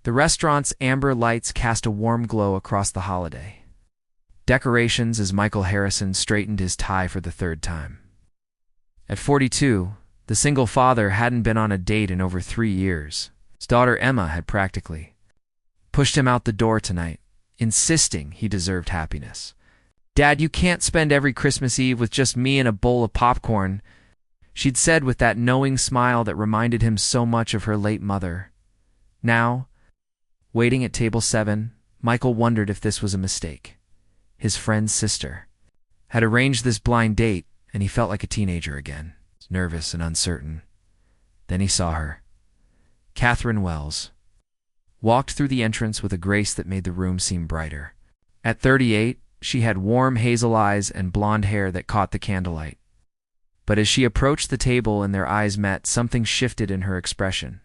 The restaurant's amber lights cast a warm glow across the holiday decorations as Michael Harrison straightened his tie for the third time. At 42, the single father hadn't been on a date in over 3 years. His daughter Emma had practically pushed him out the door tonight, insisting he deserved happiness. "Dad, you can't spend every Christmas Eve with just me and a bowl of popcorn," she'd said with that knowing smile that reminded him so much of her late mother. Now, waiting at table 7, Michael wondered if this was a mistake. His friend's sister had arranged this blind date, and he felt like a teenager again, nervous and uncertain. Then he saw her. Catherine Wells walked through the entrance with a grace that made the room seem brighter. At 38, she had warm hazel eyes and blonde hair that caught the candlelight. But as she approached the table and their eyes met, something shifted in her expression.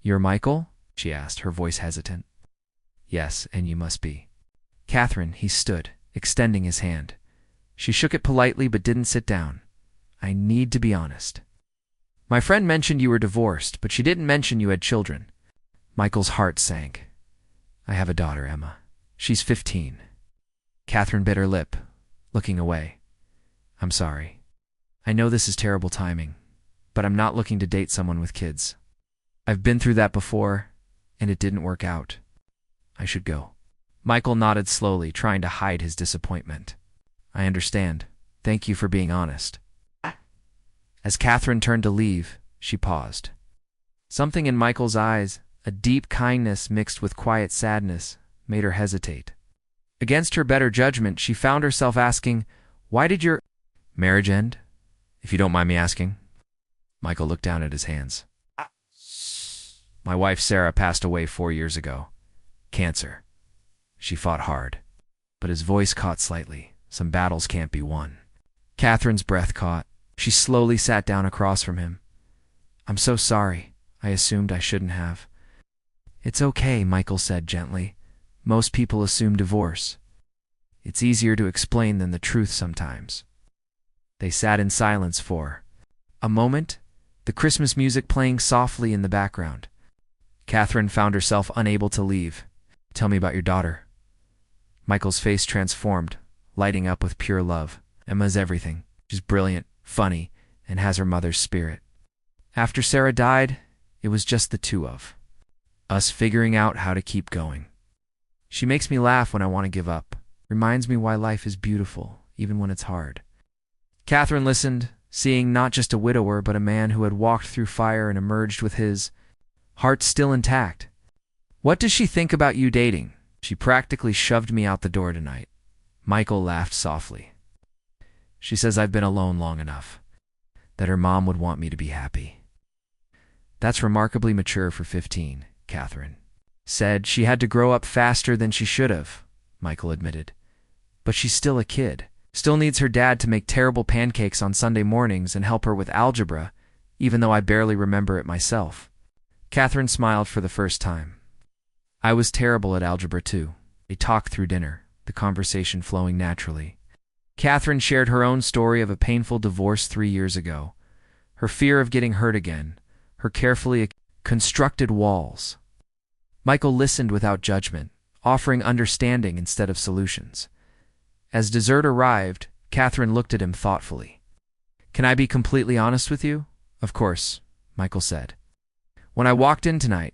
"You're Michael?" she asked, her voice hesitant. "Yes, and you must be." "Catherine," he stood, extending his hand. She shook it politely but didn't sit down. "I need to be honest. My friend mentioned you were divorced, but she didn't mention you had children." Michael's heart sank. "I have a daughter, Emma. She's 15. Catherine bit her lip, looking away. "I'm sorry. I know this is terrible timing, but I'm not looking to date someone with kids. I've been through that before, and it didn't work out. I should go." Michael nodded slowly, trying to hide his disappointment. "I understand. Thank you for being honest." As Catherine turned to leave, she paused. Something in Michael's eyes, a deep kindness mixed with quiet sadness, made her hesitate. Against her better judgment, she found herself asking, "Why did your marriage end, if you don't mind me asking?" Michael looked down at his hands. "My wife Sarah passed away 4 years ago. Cancer. She fought hard." But his voice caught slightly. "Some battles can't be won." Catherine's breath caught. She slowly sat down across from him. "I'm so sorry. I assumed I shouldn't have." "It's okay," Michael said gently. "Most people assume divorce. It's easier to explain than the truth sometimes." They sat in silence for a moment, the Christmas music playing softly in the background. Catherine found herself unable to leave. "Tell me about your daughter." Michael's face transformed, lighting up with pure love. "Emma's everything. She's brilliant, funny, and has her mother's spirit. After Sarah died, it was just the two of us figuring out how to keep going. She makes me laugh when I want to give up. Reminds me why life is beautiful, even when it's hard." Catherine listened, seeing not just a widower, but a man who had walked through fire and emerged with his heart still intact. "What does she think about you dating? She practically shoved me out the door tonight." Michael laughed softly. "She says I've been alone long enough, that her mom would want me to be happy." "That's remarkably mature for 15, Catherine said. "She had to grow up faster than she should have," Michael admitted. "But she's still a kid. Still needs her dad to make terrible pancakes on Sunday mornings and help her with algebra, even though I barely remember it myself." Catherine smiled for the first time. "I was terrible at algebra too." They talked through dinner, the conversation flowing naturally. Catherine shared her own story of a painful divorce 3 years ago, her fear of getting hurt again, her carefully constructed walls. Michael listened without judgment, offering understanding instead of solutions. As dessert arrived, Catherine looked at him thoughtfully. "Can I be completely honest with you?" "Of course," Michael said. "When I walked in tonight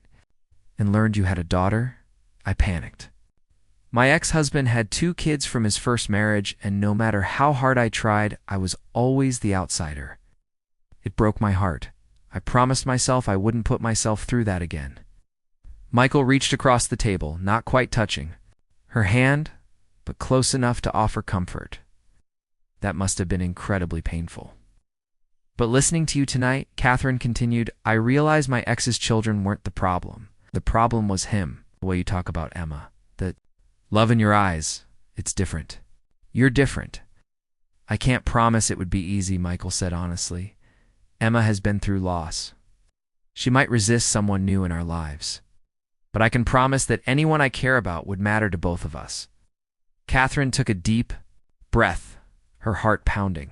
and learned you had a daughter, I panicked. My ex-husband had 2 kids from his first marriage, and no matter how hard I tried, I was always the outsider. It broke my heart. I promised myself I wouldn't put myself through that again." Michael reached across the table, not quite touching her hand, but close enough to offer comfort. "That must have been incredibly painful. But listening to you tonight," Catherine continued, "I realized my ex's children weren't the problem. The problem was him. The way you talk about Emma. The love in your eyes. It's different. You're different." "I can't promise it would be easy," Michael said honestly. "Emma has been through loss. She might resist someone new in our lives. But I can promise that anyone I care about would matter to both of us." Catherine took a deep breath, her heart pounding.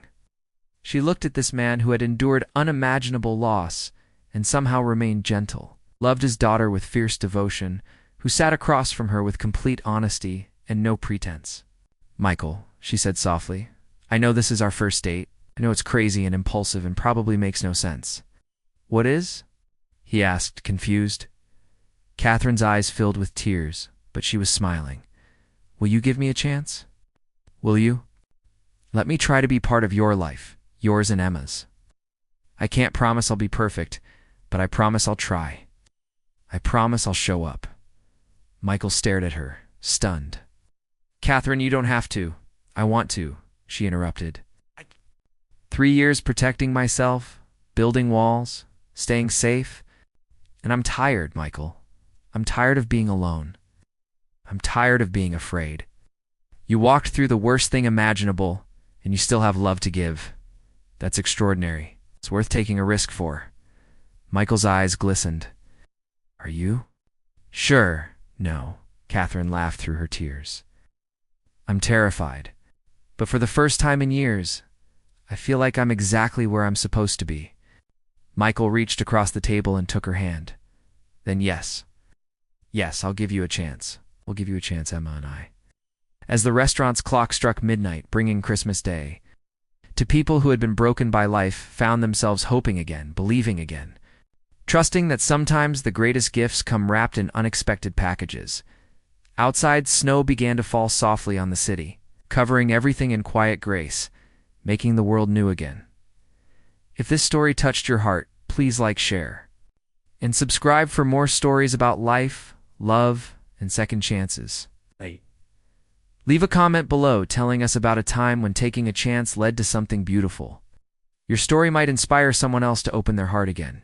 She looked at this man who had endured unimaginable loss and somehow remained gentle. loved his daughter with fierce devotion, who sat across from her with complete honesty and no pretense. "Michael," she said softly, "I know this is our first date. I know it's crazy and impulsive and probably makes no sense." "What is?" he asked, confused. Catherine's eyes filled with tears, but she was smiling. "Will you give me a chance? Will you? Let me try to be part of your life, yours and Emma's. I can't promise I'll be perfect, but I promise I'll try. I promise I'll show up." Michael stared at her, stunned. "Catherine, you don't have to. I want to," she interrupted. 3 years protecting myself, building walls, staying safe, and I'm tired, Michael. I'm tired of being alone. I'm tired of being afraid. You walked through the worst thing imaginable, and you still have love to give. That's extraordinary. It's worth taking a risk for." Michael's eyes glistened. "Are you?" "Sure, no," Catherine laughed through her tears. "I'm terrified, but for the first time in years, I feel like I'm exactly where I'm supposed to be." Michael reached across the table and took her hand. "Then yes. Yes, I'll give you a chance. We'll give you a chance, Emma and I." As the restaurant's clock struck midnight, bringing Christmas Day, to people who had been broken by life found themselves hoping again, believing again, trusting that sometimes the greatest gifts come wrapped in unexpected packages. Outside, snow began to fall softly on the city, covering everything in quiet grace, making the world new again. If this story touched your heart, please like, share, and subscribe for more stories about life, love, and second chances. Leave a comment below telling us about a time when taking a chance led to something beautiful. Your story might inspire someone else to open their heart again.